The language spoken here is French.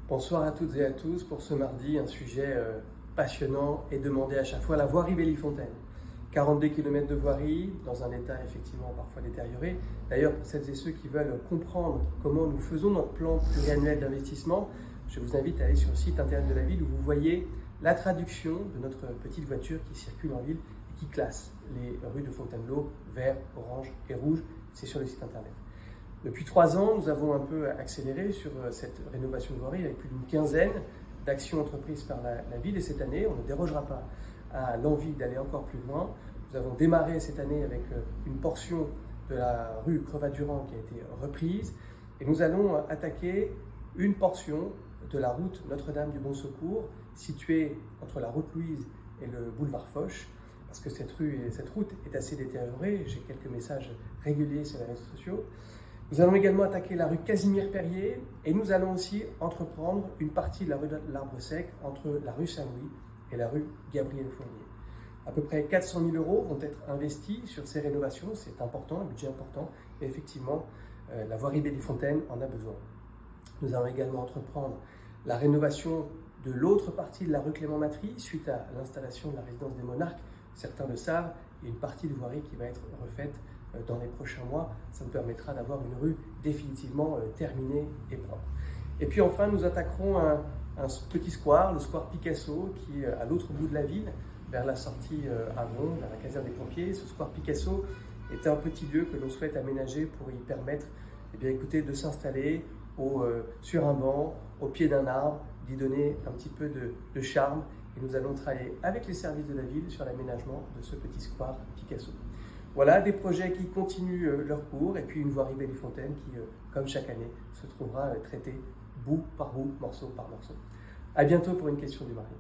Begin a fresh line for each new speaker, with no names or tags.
Bonsoir à toutes et à tous pour ce mardi, un sujet passionnant et demandé à chaque fois, la voirie Bellifontaine. 42 km de voirie, dans un état effectivement parfois détérioré. D'ailleurs, pour celles et ceux qui veulent comprendre comment nous faisons notre plan pluriannuel d'investissement, je vous invite à aller sur le site internet de la ville où vous voyez la traduction de notre petite voiture qui circule en ville et qui classe les rues de Fontainebleau, vert, orange et rouge. C'est sur le site internet. Depuis 3 ans, nous avons un peu accéléré sur cette rénovation de voirie avec plus d'une quinzaine d'actions entreprises par la ville. Et cette année, on ne dérogera pas à l'envie d'aller encore plus loin. Nous avons démarré cette année avec une portion de la rue Crevas-Durand qui a été reprise. Et nous allons attaquer une portion de la route Notre-Dame du Bon Secours, située entre la route Louise et le boulevard Foch, parce que cette route est assez détériorée. J'ai quelques messages réguliers sur les réseaux sociaux. Nous allons également attaquer la rue Casimir-Perrier et nous allons aussi entreprendre une partie de la rue de l'Arbre Sec entre la rue Saint-Louis et la rue Gabriel-Fournier. À peu près 400 000 € vont être investis sur ces rénovations, c'est important, un budget important, et effectivement, la voirie Bellifontaine en a besoin. Nous allons également entreprendre la rénovation de l'autre partie de la rue Clément-Matry suite à l'installation de la résidence des Monarques. Certains le savent, il y a une partie de voirie qui va être refaite dans les prochains mois. Ça nous permettra d'avoir une rue définitivement terminée et propre. Et puis enfin, nous attaquerons un petit square, le square Picasso, qui est à l'autre bout de la ville, vers la sortie Avon, vers la caserne des pompiers. Ce square Picasso est un petit lieu que l'on souhaite aménager pour y permettre de s'installer sur un banc, au pied d'un arbre, d'y donner un petit peu de charme. Et nous allons travailler avec les services de la ville sur l'aménagement de ce petit square Picasso. Voilà, des projets qui continuent leur cours, et puis une voirie Bellifontaine qui, comme chaque année, se trouvera traitée bout par bout, morceau par morceau. À bientôt pour une question du mari.